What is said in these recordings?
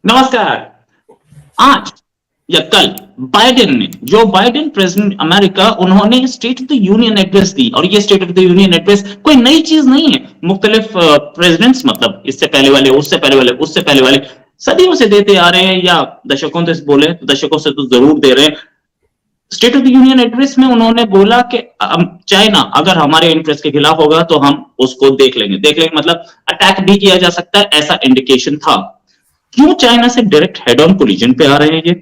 नमस्कार। आज या कल बाइडेन ने, जो बाइडेन प्रेसिडेंट अमेरिका, उन्होंने state of the union address दी। और ये state of the union address कोई नई चीज नहीं है। मुख्तलिफ प्रेसिडेंट्स, मतलब इससे पहले वाले, उससे पहले वाले, उससे पहले वाले सदियों से देते आ रहे हैं, या दशकों से बोले तो दशकों से तो जरूर दे रहे हैं। State of the union address में उन्होंने बोला कि चाइना अगर हमारे इंटरेस्ट के खिलाफ होगा तो हम उसको देख लेंगे मतलब अटैक भी किया जा सकता है, ऐसा इंडिकेशन था। क्यों चाइना से डायरेक्ट हेड ऑन कोलिजन पे आ रहे हैं ये?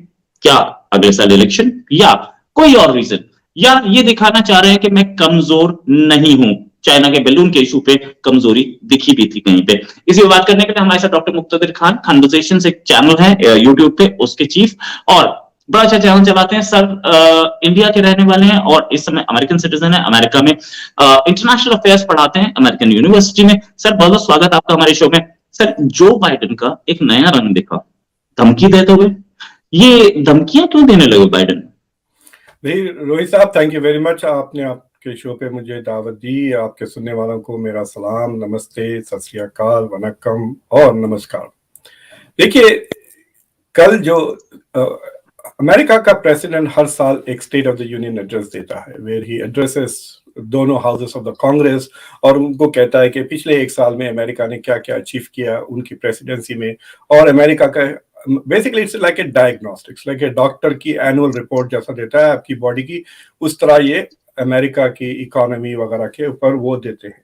क्या अगले साल इलेक्शन, या कोई और रीजन, या ये दिखाना चाह रहे हैं कि मैं कमजोर नहीं हूं? चाइना के बैलून के इशू पे कमजोरी दिखी भी थी कहीं पे। इसी बात करने के लिए हमारे साथ डॉक्टर मुक्तदिर खान, कन्वर्सेशंस एक चैनल है यूट्यूब पे, उसके चीफ, और बड़ा अच्छा चैनल चलाते हैं सर। इंडिया के रहने वाले हैं और इस समय अमेरिकन सिटीजन है। अमेरिका में इंटरनेशनल अफेयर्स पढ़ाते हैं अमेरिकन यूनिवर्सिटी में। सर बहुत बहुत स्वागत आपका हमारे शो में। सर, जो बाइडेन का एक नया रंग दिखा धमकी देते हुए, ये धमकियां क्यों देने लगे बाइडेन? भाई रोहित साहब, थैंक यू वेरी मच। आपने आपके शो पे मुझे दावत दी। आपके सुनने वालों को मेरा सलाम, नमस्ते, सत श्री अकाल, वनक्कम और नमस्कार। देखिए, कल जो अमेरिका का प्रेसिडेंट हर साल एक state of the union address देता है, वेयर ही एड्रेसेस दोनों हाउसेस ऑफ द कांग्रेस, और उनको कहता है कि पिछले एक साल में अमेरिका ने क्या क्या अचीव किया उनकी प्रेसिडेंसी में। और अमेरिका का basically it's like a diagnostics, like a doctor की एनुअल रिपोर्ट जैसा देता है आपकी बॉडी की, उस तरह ये अमेरिका की इकोनॉमी वगैरह के ऊपर वो देते हैं।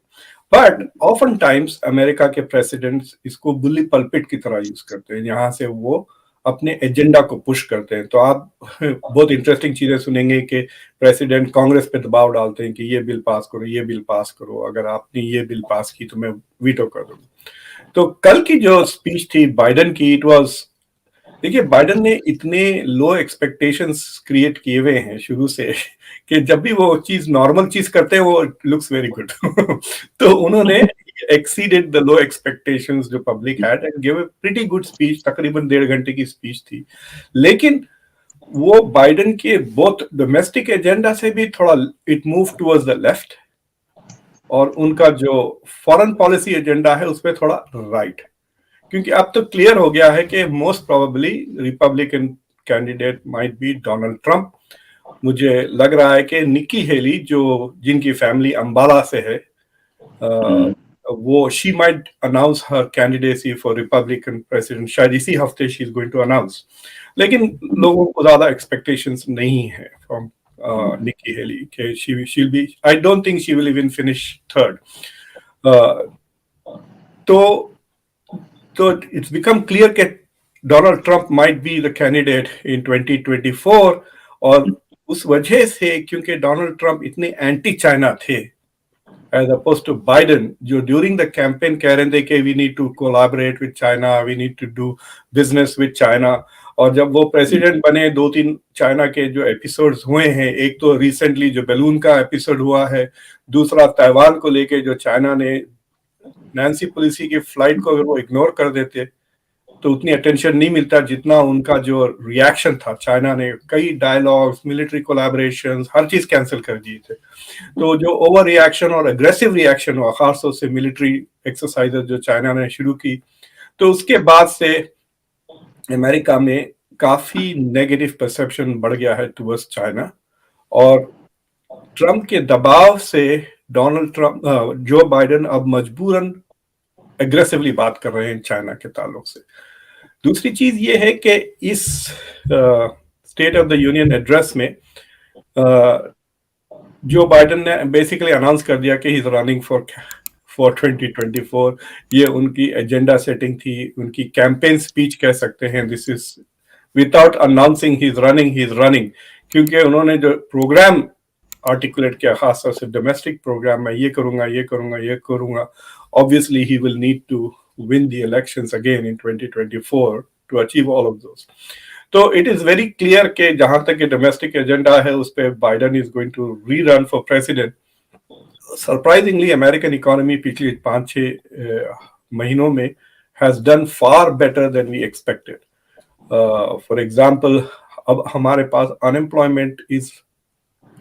बट ऑफन टाइम्स अमेरिका के प्रेसिडेंट्स इसको बुली पल्पिट की तरह यूज करते हैं, यहाँ से वो अपने एजेंडा को पुश करते हैं। तो आप बहुत इंटरेस्टिंग चीजें सुनेंगे कि प्रेसिडेंट कांग्रेस पे दबाव डालते हैं कि ये बिल पास करो, ये बिल पास करो, अगर आपने ये बिल पास की तो मैं वीटो कर दूंगा। तो कल की जो स्पीच थी बाइडेन की, इट वाज, देखिए बाइडेन ने इतने लो एक्सपेक्टेशंस क्रिएट किए हुए हैं शुरू से कि जब भी वो चीज नॉर्मल चीज करते हैं वो लुक्स वेरी गुड। तो उन्होंने exceeded the low expectations जो public had and gave a pretty good speech। तकरीबन 1.5 घंटे की स्पीच थी। लेकिन वो बाइडेन के बोथ डोमेस्टिक एजेंडा से भी थोड़ा it move towards the left, और उनका जो फॉरेन पॉलिसी एजेंडा है उस पर थोड़ा राइट। क्योंकि अब तो क्लियर हो गया है कि most probably Republican candidate might be Donald Trump. मुझे लग रहा है कि निकी हेली, जो जिनकी फैमिली अंबाला से है, वो she might announce her candidacy for Republican president, शायद इसी हफ्ते she is going to announce. लेकिन लोगों को ज्यादा एक्सपेक्टेशंस नहीं है फ्रॉम निकी हेली कि she will be, I don't think she will even finish third. तो इट्स बिकम क्लियर कि Donald Trump might be the candidate in 2024। और उस वजह से, क्योंकि डोनाल्ड ट्रंप इतने एंटी चाइना थे as opposed to Biden, जो during the campaign कह रहे थे कि we need to collaborate with China, we need to do business with China। और जब वो प्रेसिडेंट बने, 2-3 चाइना के जो एपिसोड्स हुए हैं, एक तो रिसेंटली जो बैलून का एपिसोड हुआ है, दूसरा ताइवान को लेके जो चाइना ने नैन्सी पेलोसी की फ्लाइट को अगर वो इग्नोर कर देते तो उतनी अटेंशन नहीं मिलता जितना उनका जो रिएक्शन था। चाइना ने कई डायलॉग्स, मिलिट्री कोलैबोरेशंस, हर चीज कैंसिल कर दिए थे। तो जो ओवर रिएक्शन और अग्रेसिव रिएक्शन हुआ, खासतौर से मिलिट्री एक्सरसाइजेस जो चाइना ने शुरू की, तो उसके बाद से अमेरिका में काफी नेगेटिव परसेप्शन बढ़ गया है टुवर्ड्स चाइना। और ट्रंप के दबाव से जो बाइडेन अब मजबूरन एग्रेसिवली बात कर रहे हैं चाइना के ताल्लुक से। दूसरी चीज ये है कि इस state of the union address में जो बाइडेन ने बेसिकली अनाउंस कर दिया कि ही इज रनिंग फॉर 2024। ये उनकी एजेंडा सेटिंग थी, उनकी कैंपेन स्पीच कह सकते हैं। This is without announcing he is running, क्योंकि उन्होंने जो प्रोग्राम आर्टिकुलेट किया, खासतौर से डोमेस्टिक प्रोग्राम, मैं ये करूंगा, ये करूंगा, ये करूंगा। Obviously, he will need to win the elections again in 2024 to achieve all of those. तो it is very clear कि जहां तक ये डोमेस्टिक एजेंडा है उस पर Biden is going to rerun for president. Surprisingly, American economy पिछले 5-6 महीनों में has done far better than we expected. For example, अब हमारे पास unemployment is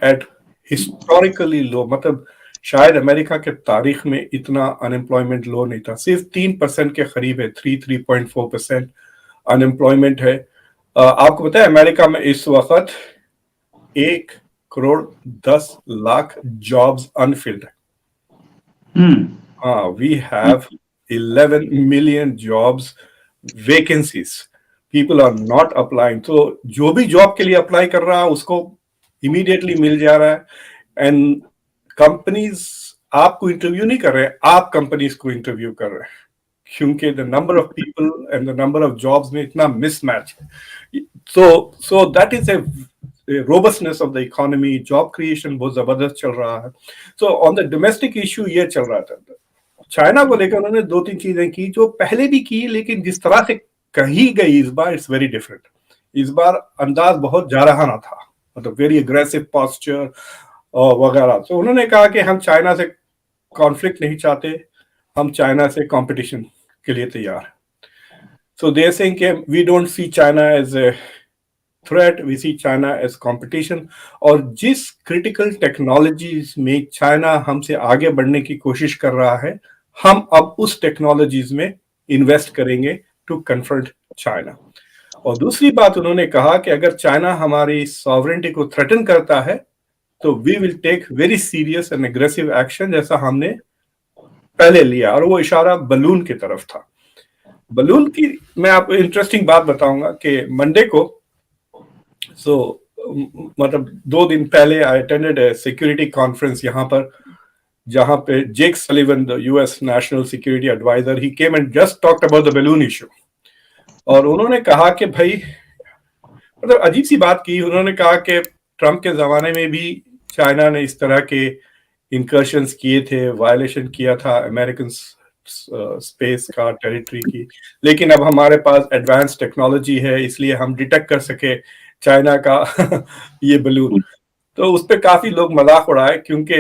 at historically low, मतलब शायद अमेरिका के तारीख में इतना अनएम्प्लॉयमेंट लो नहीं था। सिर्फ 3% के करीब है, 3.4%। अनएम्प्लॉयमेंट है। आपको पता है अमेरिका में इस वक्त 1 करोड़ 10 लाख जॉब्स अनफिल्ड है। हाँ, we have 11 million jobs vacancies, people are not applying. तो जो भी जॉब के लिए अप्लाई कर रहा है उसको इमीडिएटली मिल जा रहा है। एंड कंपनीज आपको इंटरव्यू नहीं कर रहे हैं, आप कंपनीज को इंटरव्यू कर रहे हैं, क्योंकि the number of people and the number of jobs में इतना मिसमैच है। So that is a robustness of the economy, job creation बहुत जबरदस्त चल रहा है। So on the domestic issue ये चल रहा था। चाइना को लेकर उन्होंने 2-3 चीजें की जो पहले भी की, लेकिन जिस तरह से कही गई इस बार इट्स वेरी डिफरेंट। इस बार अंदाज बहुत जारहाना था, मतलब वेरी अग्रेसिव पोस्चर वगैरह। तो उन्होंने कहा कि हम चाइना से कॉन्फ्लिक्ट नहीं चाहते, हम चाइना से कंपटीशन के लिए तैयार। सो दे सेइंग कि we don't see China as a threat, we see China as competition. और जिस क्रिटिकल टेक्नोलॉजीज में चाइना हमसे आगे बढ़ने की कोशिश कर रहा है, हम अब उस टेक्नोलॉजीज में इन्वेस्ट करेंगे टू कन्फ्रंट चाइना। और दूसरी बात उन्होंने कहा कि अगर चाइना हमारी सॉवरेंटी को थ्रेटन करता है तो we will take very serious and aggressive action, जैसा हमने पहले लिया। और वो इशारा बलून की तरफ था। बलून की मैं आपको इंटरेस्टिंग बात बताऊंगा कि मंडे को मतलब 2 दिन पहले I attended a security conference यहाँ पर, जहां पे Jake Sullivan, the US national security adviser, he came and just talked about the balloon issue. और उन्होंने कहा कि भाई, मतलब अजीब सी बात की। उन्होंने कहा कि ट्रंप के जमाने में भी चाइना ने इस तरह के इंकर्शंस किए थे, वायलेशन किया था अमेरिकन स्पेस का, टेरिटरी की, लेकिन अब हमारे पास एडवांस टेक्नोलॉजी है, इसलिए हम डिटेक्ट कर सके चाइना का ये बलून। तो उस पर काफी लोग मजाक उड़ाए, क्योंकि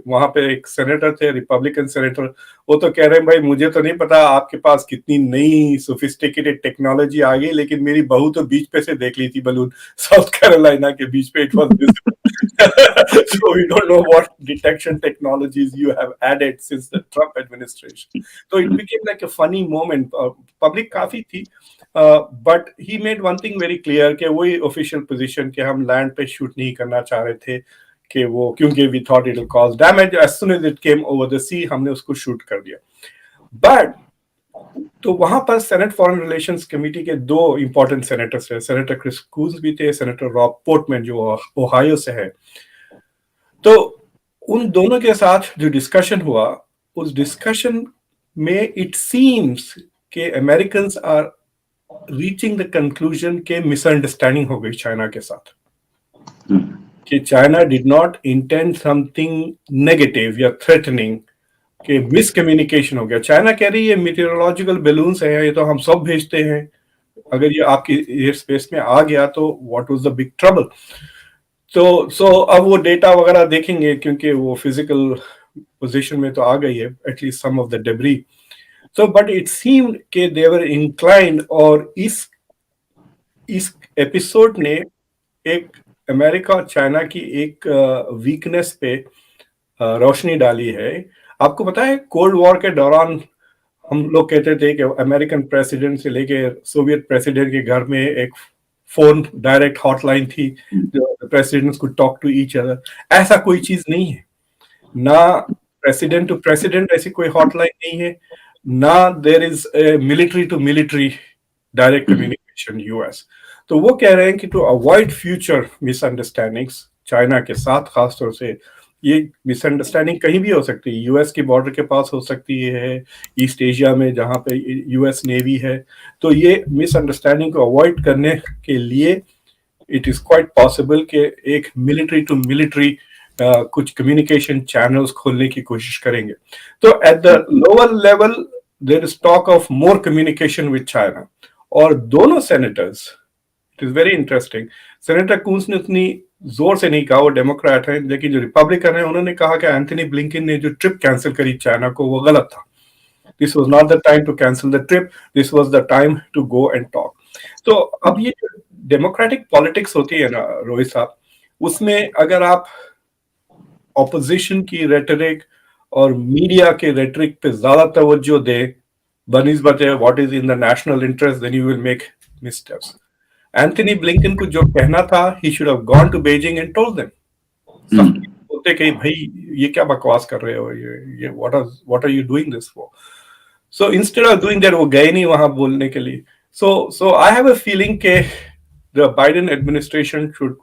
वहां पे एक सेनेटर थे, रिपब्लिकन सेनेटर, वो तो कह रहे हैं भाई मुझे तो नहीं पता आपके पास कितनी नई सोफिस्टिकेटेड टेक्नोलॉजी आ गई, लेकिन मेरी बहू तो बीच पे से देख ली थी बलून, साउथ कैरोलिना के बीच पे, it was visible. So we don't know what detection technologies you have added since the Trump administration. So it became like a funny moment. Public काफी थी, but he made one thing very clear कि वही official position कि हम land पे shoot नहीं करना चाह रहे थे, कि वो क्योंकि we thought it will cause damage. As soon as it came over the sea, हमने उसको shoot कर दिया। But तो वहां पर सेनेट फॉरेन रिलेशंस कमेटी के 2 इंपॉर्टेंट सेनेटर्स थे, सेनेटर क्रिस कूज भी थे, सेनेटर रॉब पोर्टमैन जो ओहायो से है। तो उन दोनों के साथ जो डिस्कशन हुआ, उस डिस्कशन में इट सीम्स कि Americans are reaching the conclusion के मिसअंडरस्टैंडिंग हो गई चाइना के साथ, कि China did not intend something negative या थ्रेटनिंग, कि मिसकम्युनिकेशन हो गया। चाइना कह रही है मीटेरोलॉजिकल बैलून्स हैं, ये तो हम सब भेजते हैं, अगर ये आपकी एयर स्पेस में आ गया तो what was the big trouble. तो अब वो डेटा वगैरह देखेंगे, क्योंकि वो फिजिकल पोजीशन में तो आ गई है at least some of the debris. So but it seemed कि दे वर इंक्लाइंड, और इस एपिसोड ने एक अमेरिका और चाइना की एक वीकनेस पे रोशनी डाली है। आपको पता है कोल्ड वॉर के दौरान हम लोग कहते थे कि अमेरिकन प्रेसिडेंट से लेके सोवियत प्रेसिडेंट के घर में एक फोन डायरेक्ट हॉटलाइन थी, presidents could talk to each other. ऐसा कोई चीज नहीं है, ना प्रेसिडेंट टू प्रेसिडेंट ऐसी कोई हॉटलाइन नहीं है, ना there is military to military direct communication US. तो वो कह रहे हैं कि to avoid future misunderstandings China के साथ, खासतौर से ये मिसअंडरस्टैंडिंग कहीं भी हो सकती है, यूएस की बॉर्डर के पास हो सकती है, ईस्ट एशिया में जहां पे यूएस नेवी है। तो ये मिसअंडरस्टैंडिंग को अवॉइड करने के लिए इट इज क्वाइट पॉसिबल कि एक मिलिट्री टू मिलिट्री कुछ कम्युनिकेशन चैनल्स खोलने की कोशिश करेंगे। तो at the lower level there is talk of more communication with China. और दोनों senators, it is very interesting, senator Coons ने उतनी जोर से नहीं कहा, वो डेमोक्रेट है, लेकिन जो रिपब्लिकन है उन्होंने कहा कि एंथनी ब्लिंकन ने जो ट्रिप कैंसिल करी चाइना को वो गलत था। This was not the time to cancel the trip, this was the time to go and talk. तो अब ये डेमोक्रेटिक पॉलिटिक्स होती है ना रोहित साहब, उसमें अगर आप ऑपोजिशन की रेटरिक और मीडिया के रेटरिक पे ज्यादा तवज्जो दे बनिस्बत what is in the national interest, then you will make missteps. Anthony Blinken को जो कहना था, he should have gone to Beijing and told them. सब बोलते कि भाई ये क्या बकवास कर रहे हो, ये what are you doing this for. So instead of doing that, वो गए नहीं वहां बोलने के लिए। So I have a feeling के द बाइडेन एडमिनिस्ट्रेशन शुड,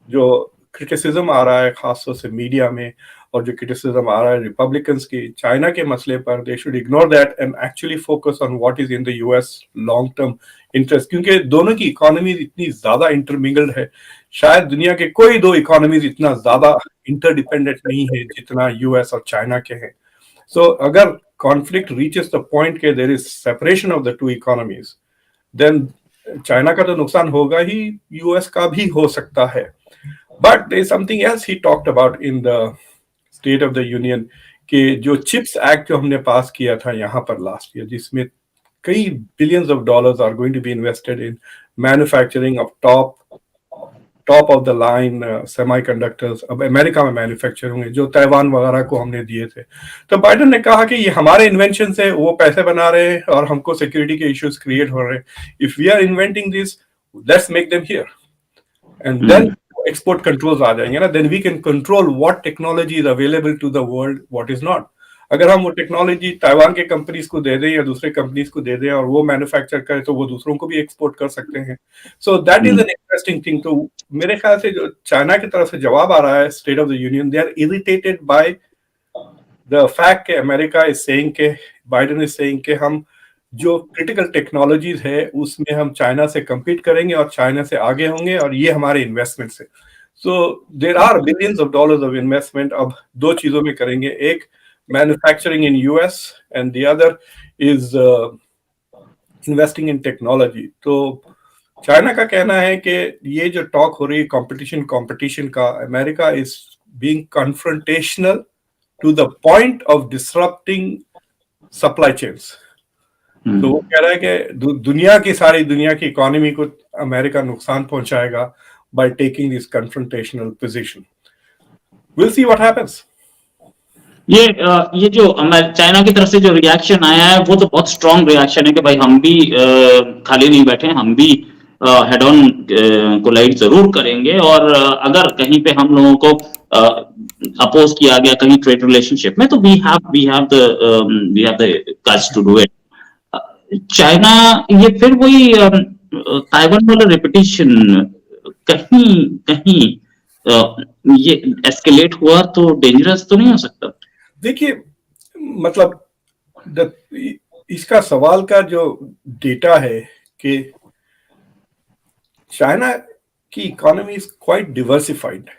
जो क्रिटिसिज्म आ रहा है खासतौर से मीडिया में, और जो क्रिटिसिज्म आ रहा है रिपब्लिकन्स की चाइना के मसले पर, they should ignore that and actually focus on what is in the US long term interest. क्योंकि दोनों की इकोनॉमीज इतनी ज्यादा इंटरमिंगल्ड है, शायद दुनिया के कोई दो इकोनॉमीज इतना ज्यादा इंटरडिपेंडेंट नहीं है जितना यूएस और चाइना के हैं। सो अगर कॉन्फ्लिक्ट रीचेस द पॉइंट के there is separation of the two economies, then China का तो नुकसान होगा ही, यूएस का भी हो सकता है। But there is something else he talked about in the state of the union, के जो चिप्स एक्ट जो हमने पास किया था यहाँ पर लास्ट ईयर, जिसमें कई billions of dollars are going to be invested in manufacturing of top of the line semiconductors, अब अमेरिका में मैन्युफैक्चर होंगे, जो ताइवान वगैरह को हमने दिए थे। तो बाइडेन ने कहा कि ये हमारे इन्वेंशन से वो पैसे बना रहे हैं और हमको सिक्योरिटी के इश्यूज क्रिएट हो रहे हैं। If we are inventing this, let's make them here, and then export controls आ जाएंगे ना, then we can control what technology is available to the world, what is not. अगर हम वो टेक्नोलॉजी ताइवान के कंपनीज को दे दें या दूसरे कंपनीज को दे दें और वो मैन्युफैक्चर करें, तो वो दूसरों को भी एक्सपोर्ट कर सकते हैं। So that is an interesting thing. तो मेरे ख्याल से जो चाइना की तरफ से जवाब आ रहा है state of the union, they are irritated by the fact के अमेरिका इज सेइंग के, बाइडेन इज सेइंग के हम जो क्रिटिकल टेक्नोलॉजीज है उसमें हम चाइना से compete करेंगे और चाइना से आगे होंगे, और ये हमारे इन्वेस्टमेंट से। So there are billions of dollars of investment अब दो चीजों में करेंगे, एक manufacturing in US and the other is investing in technology. तो चाइना का कहना है कि ये जो टॉक हो रही है कंपटीशन का, America is being confrontational to the point of disrupting supply chains. तो वो कह रहा है कि दुनिया की इकोनॉमी को अमेरिका नुकसान पहुंचाएगा by taking this confrontational position. Will see what happens. ये जो चाइना की तरफ से जो रिएक्शन आया है वो तो बहुत स्ट्रॉन्ग रिएक्शन है कि भाई हम भी खाली नहीं बैठे, हम भी हेड ऑन कोलाइड जरूर करेंगे, और अगर कहीं पे हम लोगों को अपोज किया गया कहीं ट्रेड रिलेशनशिप में, तो we have the guts to do it. China ये फिर वही ताइवान वाला रिपीटिशन, कहीं कहीं ये एस्केलेट हुआ तो डेंजरस तो नहीं हो सकता? देखिए, मतलब इसका सवाल का जो डेटा है कि चाइना की इकोनॉमी इज क्वाइट डिवर्सिफाइड,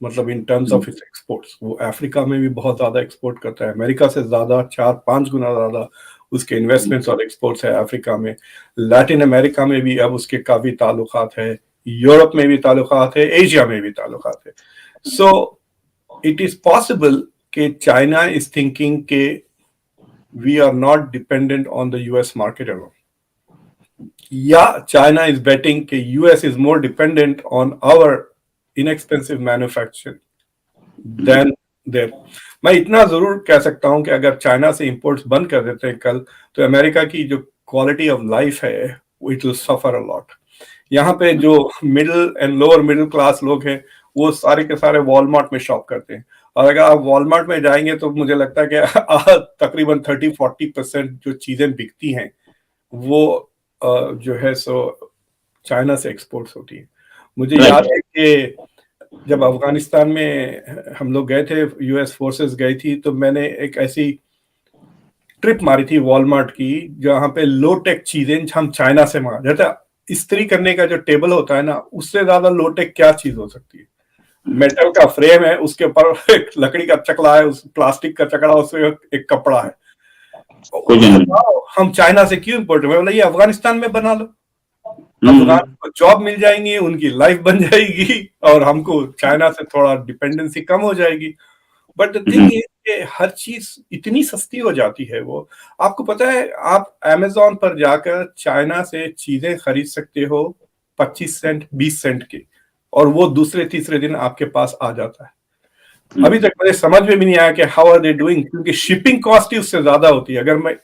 मतलब in terms of its exports. वो अफ्रीका में भी बहुत ज्यादा एक्सपोर्ट करता है, अमेरिका से ज्यादा 4-5 गुना ज्यादा उसके इन्वेस्टमेंट्स और एक्सपोर्ट्स है अफ्रीका में। लैटिन अमेरिका में भी अब उसके काफी ताल्लुकात है, यूरोप में भी ताल्लुकात है, एशिया में भी ताल्लुकात है। सो इट इज पॉसिबल कि चाइना इज थिंकिंग के we are not dependent on the US market alone, या चाइना इज बेटिंग कि US is more dependent on our inexpensive manufacturing than there. मैं इतना जरूर कह सकता हूं कि अगर चाइना से इंपोर्ट्स बंद कर देते हैं कल, तो अमेरिका की जो क्वालिटी ऑफ लाइफ है it will suffer a lot. यहाँ पे जो middle and lower middle class लोग हैं वो सारे के सारे वॉलमार्ट में शॉप करते हैं, और अगर आप वॉलमार्ट में जाएंगे तो मुझे लगता है कि तकरीबन 30-40% जो चीजें बिकती हैं वो जो है सो चाइना से एक्सपोर्ट्स होती है। मुझे याद है कि जब अफगानिस्तान में हम लोग गए थे, यूएस फोर्सेस गई थी, तो मैंने एक ऐसी ट्रिप मारी थी वॉलमार्ट की जहां पे लो टेक चीजें हम चाइना से मंगा, जैसे इस्त्री करने का जो टेबल होता है ना, उससे ज्यादा लो टेक क्या चीज हो सकती है। मेटल का फ्रेम है, उसके ऊपर एक लकड़ी का चकला है, उस प्लास्टिक का चकला, उसमें एक कपड़ा है। हम चाइना से क्यों इम्पोर्ट? मैं बोला ये अफगानिस्तान में बना लो, अफगान को जॉब मिल जाएंगी, उनकी लाइफ बन जाएगी, और हमको चाइना से थोड़ा डिपेंडेंसी कम हो जाएगी। बट द थिंग इज कि हर चीज इतनी सस्ती हो जाती है। वो आपको पता है, आप अमेज़न पर जाकर चाइना से चीजें खरीद सकते हो 25 सेंट 20 सेंट की, और वो दूसरे तीसरे दिन आपके पास आ जाता है। अभी तक मुझे समझ में भी नहीं आया कि हाउ आर दे डूइंग, क्योंकि शिपिंग कॉस्ट ही उससे ज्यादा होती है। अगर मैं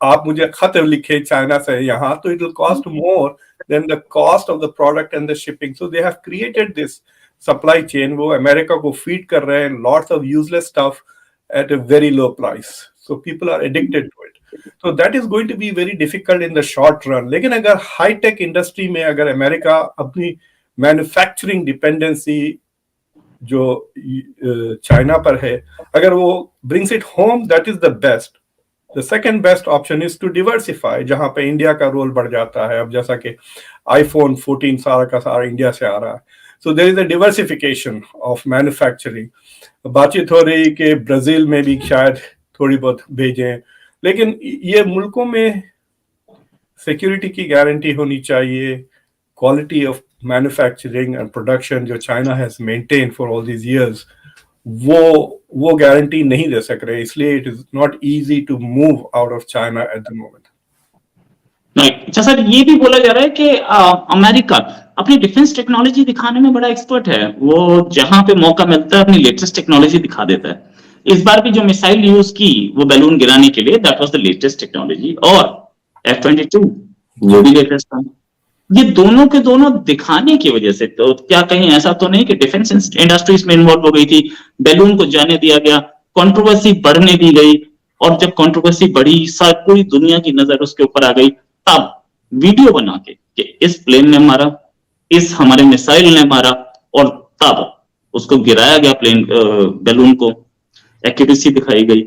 आप मुझे खत लिखे चाइना से यहाँ, तो it will cost more than the cost of the product and the shipping. So they have created this supply chain. वो अमेरिका को फीड कर रहे हैं lots of useless stuff at a very low price. So people are addicted to it. तो that is going to be very difficult in the short run. लेकिन अगर high tech industry में अगर America अपनी manufacturing dependency जो China पर है, अगर वो brings it home, that is the best. The second best option is to diversify, जहां पे इंडिया का रोल बढ़ जाता है. अब जैसा कि आईफोन 14 सारा का सारा इंडिया से आ रहा है. So there is a diversification of manufacturing. बातचीत हो रही कि ब्राजील में भी शायद थोड़ी बहुत भेजें, लेकिन ये मुल्कों में सिक्योरिटी की गारंटी होनी चाहिए. Quality of manufacturing and production जो China has maintain for all these years, वो गारंटी नहीं दे सक रहे. इसलिए it is not easy to move out of China at the moment. अच्छा सर, ये भी बोला जा रहा है कि अमेरिका अपनी डिफेंस टेक्नोलॉजी दिखाने में बड़ा एक्सपर्ट है. वो जहां पे मौका मिलता है अपनी लेटेस्ट टेक्नोलॉजी दिखा देता है. इस बार भी जो मिसाइल यूज की वो बैलून गिराने के लिए, that was the latest technology. और F-22 वो भी लेटेस्ट था. ये दोनों के दोनों दिखाने की वजह से, तो क्या कहीं ऐसा तो नहीं कि डिफेंस इंडस्ट्रीज में इन्वॉल्व हो गई थी, बैलून को जाने दिया गया, कंट्रोवर्सी बढ़ने दी गई, और जब कंट्रोवर्सी बढ़ी, पूरी दुनिया की नजर उसके ऊपर आ गई, तब वीडियो बना के कि इस प्लेन ने मारा, इस हमारे मिसाइल ने मारा, और तब उसको गिराया गया प्लेन, बैलून को, एक्यूरेसी दिखाई गई.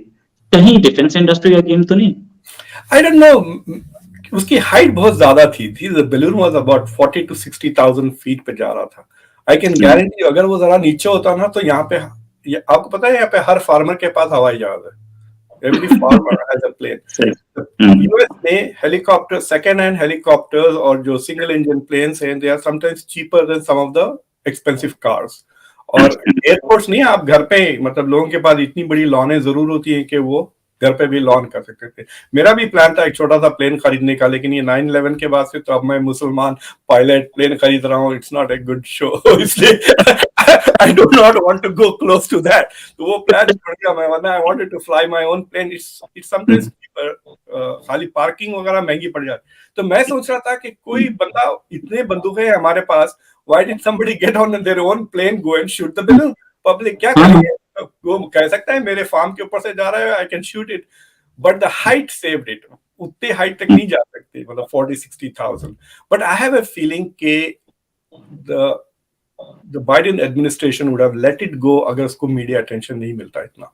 कहीं डिफेंस इंडस्ट्री का गेम तो नहीं? I don't know. उसकी हाइट बहुत ज्यादा थी. The balloon was about 40 to 60,000 feet पे जा रहा था. आई कैन गारंटी अगर वो जरा नीचे होता ना, तो यहाँ पे आपको पता है यहाँ पे हर फार्मर के पास हवाई जहाज है. Every farmer has a plane. US में हेलीकॉप्टर, सेकेंड हैंड हेलीकॉप्टर्स और जो सिंगल इंजन प्लेन्स हैं, they are sometimes cheaper than some of the expensive cars. और एयरपोर्ट्स नहीं, आप घर पे, मतलब लोगों के पास इतनी बड़ी लॉनें जरूर होती हैं कि वो घर पे भी लॉन कर सकते थे. मेरा भी प्लान था एक छोटा सा प्लेन खरीदने का, लेकिन ये 9/11 के बाद से तो अब मैं मुसलमान पायलट प्लेन खरीद रहा हूँ. It's not a good show. इसलिए I do not want to go close to that. तो वो प्लान छोड़ दिया मैं, वरना I wanted to fly my own plane. It's sometimes खाली पार्किंग वगैरह महंगी पड़ जाती. तो मैं सोच रहा था कि कोई बंदा, इतने बंदूकें हैं हमारे पास, why did somebody get on their own plane, go and shoot the balloon. Public क्या करेंगे? वो कह सकता है मेरे फार्म के ऊपर से जा रहा है, I can shoot it. But the height saved it. उतने हाइट तक नहीं जा सकते, मतलब 40-60,000. But I have a feeling के the Biden administration would have let it go अगर उसको मीडिया अटेंशन नहीं मिलता इतना.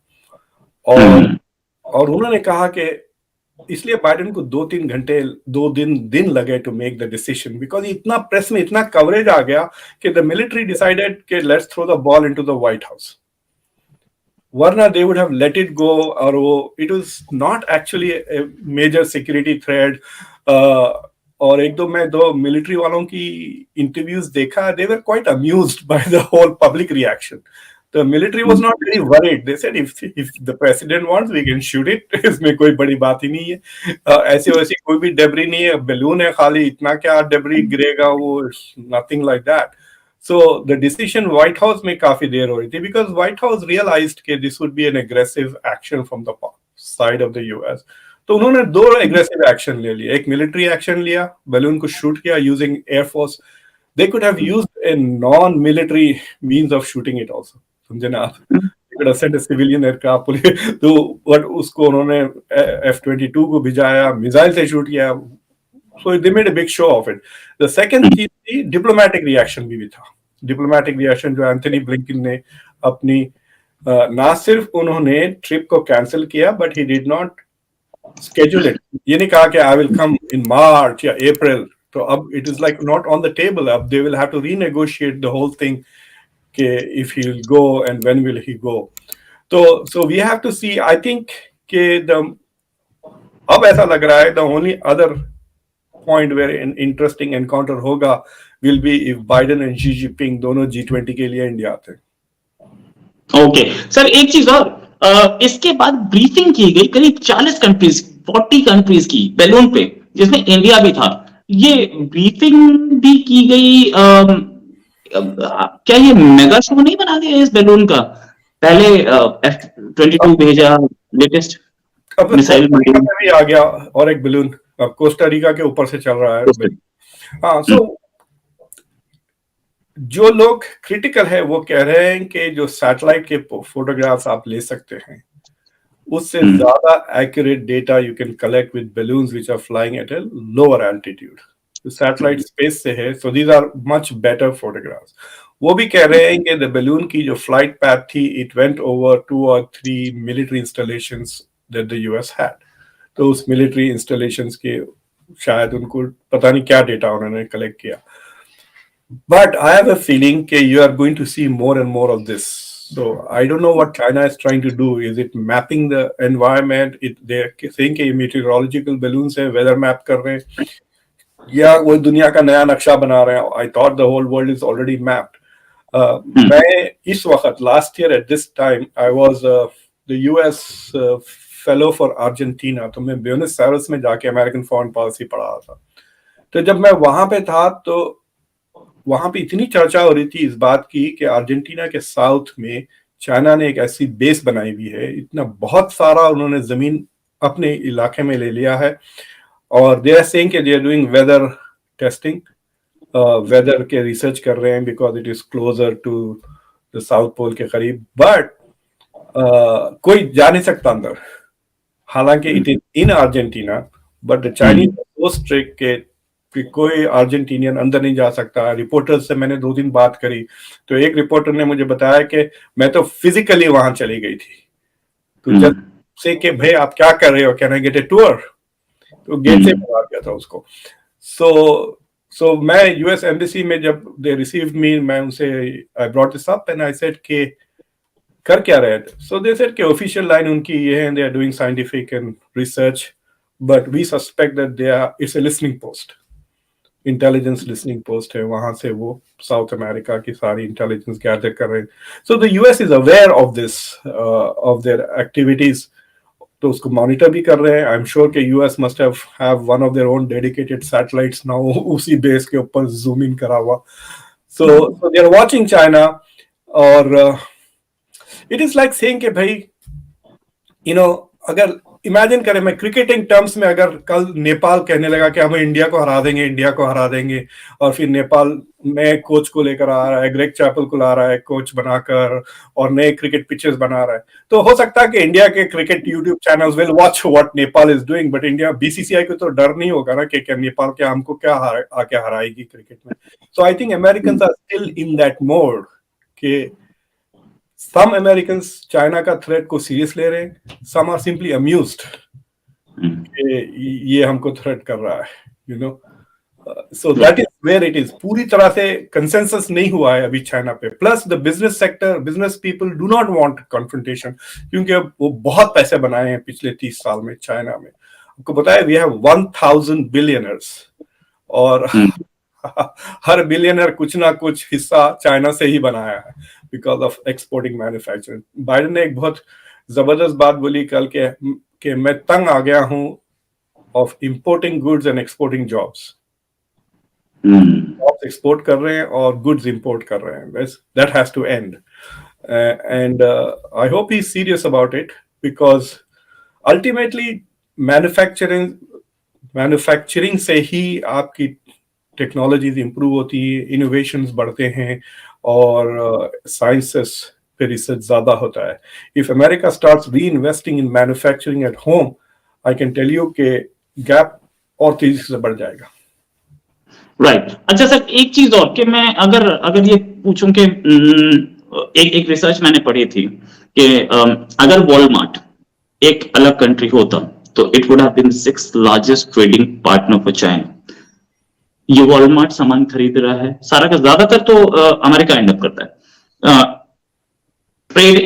और उन्होंने कहा कि इसलिए बाइडेन को 2-3 घंटे, 2 दिन लगे to make the decision, because इतना प्रेस में इतना कवरेज आ गया कि द मिलिट्री डिसाइडेड कि let's throw the ball into the White House. वरना they would have let it go. और वो it was not actually a major security threat. और एक दो मैं दो मिलिट्री वालों की इंटरव्यूज देखा, they were quite amused by the whole public reaction. The military was not very worried. They said if the president wants, we can shoot it. इसमें कोई बड़ी बात ही नहीं है. ऐसे वैसे कोई भी डेब्री नहीं है, बैलून है खाली, इतना क्या डेब्री गिरेगा, वो nothing like that. So the decision White House में काफी देर हो रही थी, because White House realized कि this would be an aggressive action from the side of the US. तो उन्होंने 2 aggressive action ले लिए. एक military action लिया, बैलून को shoot किया using air force. They could have used a non-military means of shooting it also. समझे ना आप? सेंड सिविलियन एयरक्राफ्ट, तो बट उसको उन्होंने F-22 को भिजाया, मिसाइल से शूट किया. So they made a big show of it. The second चीज थी डिप्लोमेटिक रिएक्शन भी था. डिप्लोमेटिक रिएक्शन जो एंथनी ब्लिंकन ने अपनी, ना सिर्फ उन्होंने ट्रिप को कैंसिल किया, but he did not schedule it. ये नहीं कहा कि आई विल कम इन मार्च या अप्रैल. तो अब it is like not on the table. अब they will have to renegotiate the whole thing कि if he'll go and when will he go. So we have to see. I think कि अब ऐसा लग रहा है the only other point where an interesting encounter होगा will be if Biden and Xi Jinping दोनों G20 के लिए इंडिया आते हैं. ओके सर, एक चीज और, इसके बाद ब्रीफिंग की गई करीब 40 कंट्रीज, 40 कंट्रीज की बैलून पे, जिसमें इंडिया भी था. ये ब्रीफिंग भी की गई. क्या ये मेगा शो नहीं बना दिया इस बैलून का? पहले F-22 भेजा लेटेस्ट. अब मिसाइल कोस्टारिका में भी आ गया और एक बलून, अब कोस्टारिका के ऊपर से चल रहा है। हाँ, सो जो लोग क्रिटिकल है वो कह रहे हैं कि जो सैटेलाइट के फोटोग्राफ्स आप ले सकते हैं उससे ज्यादा accurate data you can collect with balloons which are flying at a lower altitude. Satellite space से है, so these are much better photographs. वो भी कह रहे हैं कि द बलून की जो फ्लाइट पैथ थी, it went over 2 or 3 military installations that the US had. तो उस मिलिट्री इंस्टॉलेशंस के शायद उनको पता नहीं क्या डेटा उन्होंने कलेक्ट किया। But I have a feeling that you are going to see more and more of this. So I don't know what China is trying to do. Is it mapping the environment? They're saying कि meteorological balloons है, weather map कर रहे हैं, या वो दुनिया का नया नक्शा बना रहे हैं? I thought the whole world is already mapped. मैं इस वक्त last year at this time I was the US fellow for Argentina. तो मैं ब्यूनस आयर्स में जाके अमेरिकन फॉरेन पॉलिसी पढ़ा रहा था। तो जब मैं वहां पे था तो वहां पे इतनी चर्चा हो रही थी इस बात की कि अर्जेंटीना के साउथ में चाइना ने एक ऐसी बेस बनाई हुई है, इतना बहुत सारा उन्होंने जमीन अपने इलाके में ले लिया है, और दे आर सेइंग कि they are doing weather testing, weather के रिसर्च कर रहे हैं because it is closer to the south pole के करीब। बट कोई जा नहीं सकता अंदर, हालांकि it is in Argentina, but the Chinese so strict कि कोई अर्जेंटीनियन अंदर नहीं जा सकता। रिपोर्टर से मैंने 2 दिन बात करी तो एक रिपोर्टर ने मुझे बताया कि मैं तो फिजिकली वहां चली गई थी, तो जब से कि भाई आप क्या कर रहे हो, can I get A tour, तो गेट से बाहर गया था उसको। सो मैं यूएस एम्बेसी में जब दे रिसीव्ड मी, मैं उनसे I brought this up and I said कि कर क्या रहे थे? सो दे सेड कि ऑफिशियल लाइन उनकी ये है, they are doing scientific and research, but we suspect that they are, it's a listening post, intelligence listening post है, वहां से वो साउथ अमेरिका की सारी इंटेलिजेंस गैदर कर रहे हैं। So the US is aware of this, of their activities, तो उसको मॉनिटर भी कर रहे हैं। आई एम श्योर कि US must have one of their own dedicated satellites now, उसी बेस के ऊपर जूम इन करा हुआ। सो दे आर वाचिंग चाइना, और इट इज लाइक सेइंग कि भाई यू नो, अगर इमेजिन करें, मैं क्रिकेटिंग टर्म्स में, अगर कल नेपाल कहने लगा कि हम इंडिया को हरा देंगे, इंडिया को हरा देंगे, और फिर नेपाल नए कोच को लेकर आ रहा है, ग्रेग चैपल को ला रहा है कोच बनाकर, और नए क्रिकेट पिचेस बना रहा है, तो हो सकता है कि इंडिया के cricket YouTube channels will watch what Nepal is doing, but India BCCI को तो डर नहीं होगा ना कि क्या नेपाल क्या हमको क्या आके हराएगी क्रिकेट में। So I think Americans are still in that mode कि some Americans चाइना का थ्रेट को सीरियस ले रहे हैं, some are simply amused कि ये हमको थ्रेट कर रहा है, you know. So that is where it is. पूरी तरह से कंसेंसस नहीं हुआ है अभी चाइना पे। Plus the business sector, business people do not want confrontation, क्योंकि अब वो बहुत पैसे बनाए हैं पिछले 30 साल में चाइना में। आपको पता है वी हैव 1000 बिलियनर्स, और हर बिलियनर कुछ ना कुछ हिस्सा चाइना से ही बनाया है because of exporting manufacturing. Biden ने एक बहुत जबरदस्त बात बोली कल के मैं तंग आ गया हूं of importing goods and exporting jobs. Jobs export कर रहे हैं और गुड्स इंपोर्ट कर रहे हैं, that has to end, and I hope he is serious about it, because ultimately manufacturing से ही आपकी टेक्नोलॉजीज इंप्रूव होती है, इनोवेशंस बढ़ते हैं, और साइंसेस पे रिसर्च ज्यादा होता है। If America starts reinvesting in manufacturing at home, I can tell you के गैप और तेजी से बढ़ जाएगा। राइट। अच्छा सर, एक चीज और कि मैं अगर ये पूछूं कि एक रिसर्च मैंने पढ़ी थी कि अगर वॉलमार्ट एक अलग कंट्री होता तो it would have been 6th largest trading partner for China. ये वॉलमार्ट सामान खरीद रहा है, सारा का ज्यादातर तो अमेरिका एंड अप करता है। ट्रेड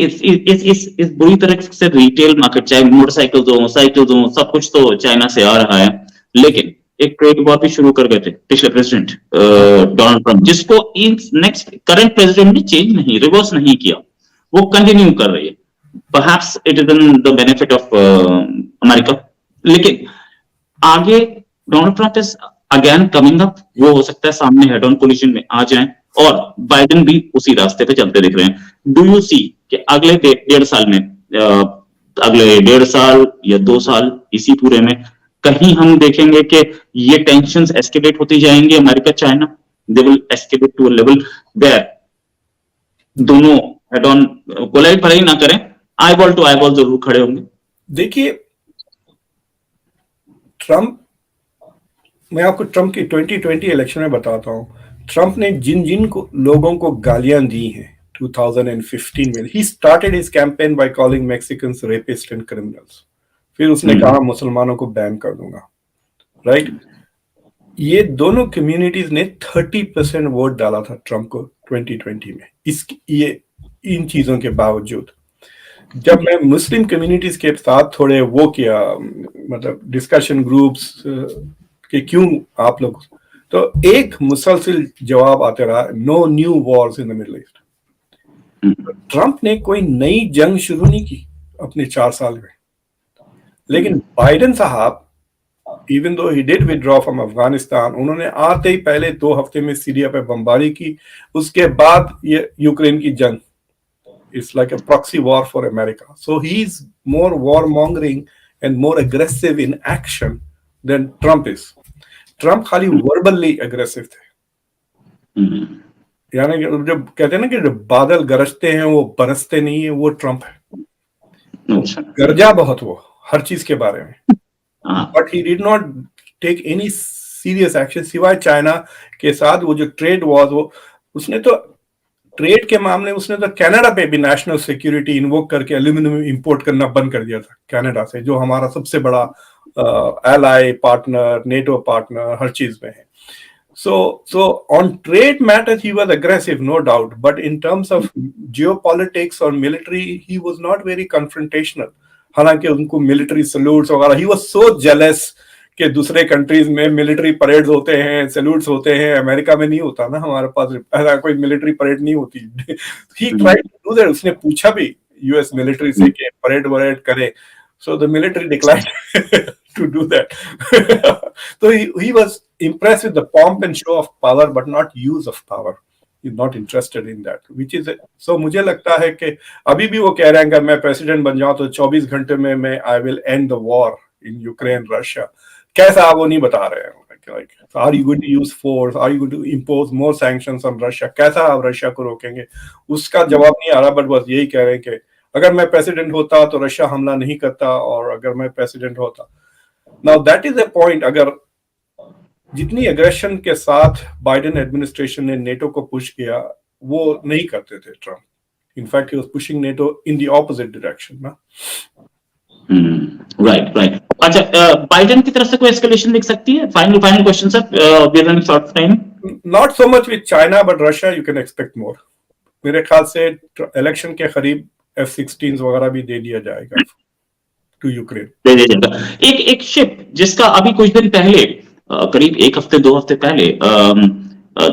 इस बुरी तरह से रिटेल मार्केट, चाहे मोटरसाइकिल्स हो, साइकिल्स हो, सब कुछ तो चाइना से आ रहा है, लेकिन एक ट्रेड वॉर भी शुरू कर गए थे पिछले प्रेसिडेंट डोनाल्ड ट्रंप, जिसको नेक्स्ट करंट प्रेसिडेंट ने चेंज नहीं, रिवर्स नहीं किया, वो कंटिन्यू कर रही है। Perhaps it is in the benefit of America, लेकिन आगे Donald Trump is again coming up, वो हो सकता है सामने हेड ऑन पोजीशन में आ जाए, और बाइडेन भी उसी रास्ते पे चलते दिख रहे हैं। डू यू सी कि अगले 1.5 साल में अगले 1.5 साल या 2 साल इसी पूरे में कहीं हम देखेंगे कि ये टेंशंस एस्केलेट होती जाएंगी, America China, they will escalate to a level where दोनों हेड ऑन कोलाइड भले ही ना करें, eyeball to eyeball जरूर खड़े होंगे। देखिए, ट्रंप, मैं आपको ट्रंप की 2020 इलेक्शन में बताता हूं, ट्रंप ने जिन जिन को लोगों को गालियां दी हैं 2015 में, he started his campaign by calling Mexicans rapist and criminals. फिर उसने कहा मुसलमानों को बैन कर दूंगा, राइट? ये दोनों कम्युनिटीज ने 30% वोट डाला था ट्रंप को 2020 में। ये इन चीजों के बावजूद जब मैं मुस्लिम कम्युनिटीज के साथ थोड़े वो किया, मतलब डिस्कशन ग्रुप्स कि क्यों आप लोग, तो एक मुसलसल जवाब आते रहा, no new wars in the Middle East. Trump ने कोई नई जंग शुरू नहीं की अपने 4 साल में, लेकिन बाइडेन साहब, even though he did withdraw from Afghanistan, उन्होंने आते ही पहले 2 हफ्ते में सीरिया पे बमबारी की, उसके बाद ये यूक्रेन की जंग, it's like a proxy war for America. So he's more warmongering and more aggressive in action than Trump is. Trump खाली verbally aggressive थे, यानी कि जब कहते हैं ना कि जब बादल गरजते हैं वो बरसते नहीं है, वो ट्रंप है। गरजा बहुत वो हर चीज के बारे में, but he did not take any serious action सिवाय चाइना के साथ वो जो ट्रेड वॉर, वो उसने तो ट्रेड के मामले में उसने तो कनाडा पे भी नेशनल सिक्योरिटी इन्वोक करके एल्यूमिनियम इंपोर्ट करना बंद कर दिया था कनाडा से, जो हमारा सबसे बड़ा एलाई पार्टनर, नेटो पार्टनर हर चीज में है। So on trade matters he was aggressive, no doubt, but in terms of geopolitics or military he was not very confrontational. हालांकि उनको मिलिट्री सल्यूट्स वगैरह, ही वाज सो जेलस कि दूसरे countries में military parades होते हैं, सैल्यूट्स होते हैं, अमेरिका में नहीं होता ना, हमारे पास ऐसा कोई मिलिट्री परेड नहीं होती। He tried to do that, उसने पूछा भी यूएस मिलिट्री से कि परेड वरेड करे, so the military declined to do that. So he was impressed with the pomp and show of power but not use of power. He's not interested in that, which is so मुझे लगता है कि अभी भी वो कह रहे हैं कि मैं प्रेसिडेंट बन जाऊं तो 24 घंटे में मैं I will end the war in Ukraine, Russia. कैसा वो नहीं बता रहे हैं, like are you going to use force, are you going to impose more sanctions on Russia, कैसा आप रशिया को रोकेंगे, उसका जवाब नहीं आ रहा, बट बस यही कह रहे हैं कि अगर मैं प्रेसिडेंट होता तो रशिया हमला नहीं करता, और अगर मैं प्रेसिडेंट होता, now that is a point, अगर जितनी एग्रेशन के साथ बाइडेन एडमिनिस्ट्रेशन ने नेटो को पुश किया वो नहीं करते थे Trump, in fact he was pushing NATO in the opposite direction ना। राइट। अच्छा, बाइडेन की तरफ से कोई एस्केलेशन दिख सकती है? Final question sir, we are running short time. Not so much with China but Russia you can expect more. मेरे ख्याल से इलेक्शन के करीब F-16 वगैरह भी दे दिया जाएगा टू यूक्रेन, दे दिया जाएगा। एक शिप जिसका अभी कुछ दिन पहले, करीब 1 हफ्ते 2 हफ्ते पहले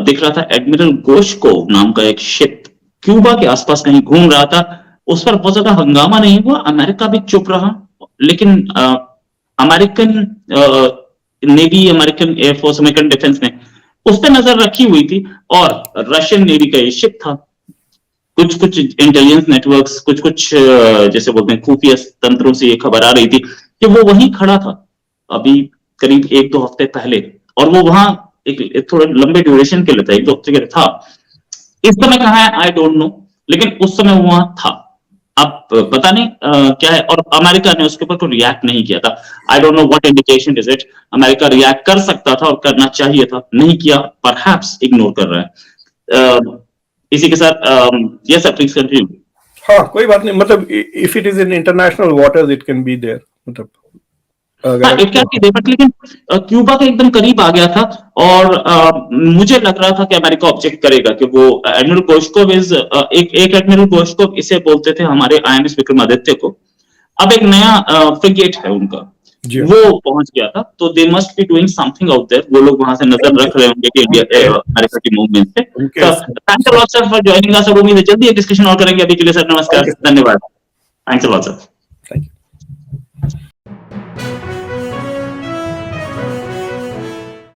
दिख रहा था, एडमिरल गोश्कोव नाम का एक शिप क्यूबा के आसपास कहीं घूम रहा था, उस पर बहुत ज्यादा हंगामा नहीं हुआ, अमेरिका भी चुप रहा, लेकिन American navy, American air force, American defence ने उस पर नजर रखी हुई थी, और रशियन नेवी का ये शिप था। कुछ इंटेलिजेंस नेटवर्क्स, कुछ जैसे बोलते हैं खुफिया तंत्रों से ये खबर आ रही थी कि वो वहीं खड़ा था अभी करीब 1-2 हफ्ते पहले, और वो वहां एक थोड़े लंबे ड्यूरेशन के लिए था, 1-2 हफ्ते के लिए था। इस समय कहाँ है आई डोंट नो, लेकिन उस समय वो वहां था। अब पता नहीं क्या है, और अमेरिका ने उसके ऊपर कोई रिएक्ट नहीं किया था। I don't know what indication is it. America react कर सकता था और करना चाहिए था, नहीं किया, परहैप्स इग्नोर कर रहा है। इसी के साथ यस सर, प्लीज कंटिन्यू। हाँ, कोई बात नहीं, मतलब if it is in international waters it can be there, मतलब it can be there, but लेकिन क्यूबा के एकदम करीब आ गया था, और मुझे लग रहा था कि अमेरिका ऑब्जेक्ट करेगा कि वो एडमिरल गोश्कोव इज एक एडमिरल गोश्कोव, इसे बोलते थे हमारे INS विक्रमादित्य को, अब एक नया फ्रिगेट है उनका, वो पहुंच गया था, तो they must be doing something out there, वो लोग वहां से नजर रख रहे होंगे कि इंडिया अमेरिका की मूवमेंट पे। Thanks a lot sir for joining us, और उम्मीद है जल्दी डिस्कशन और करेंगे। अभी के लिए सर नमस्कार, धन्यवाद, थैंक्स अ लॉट सर।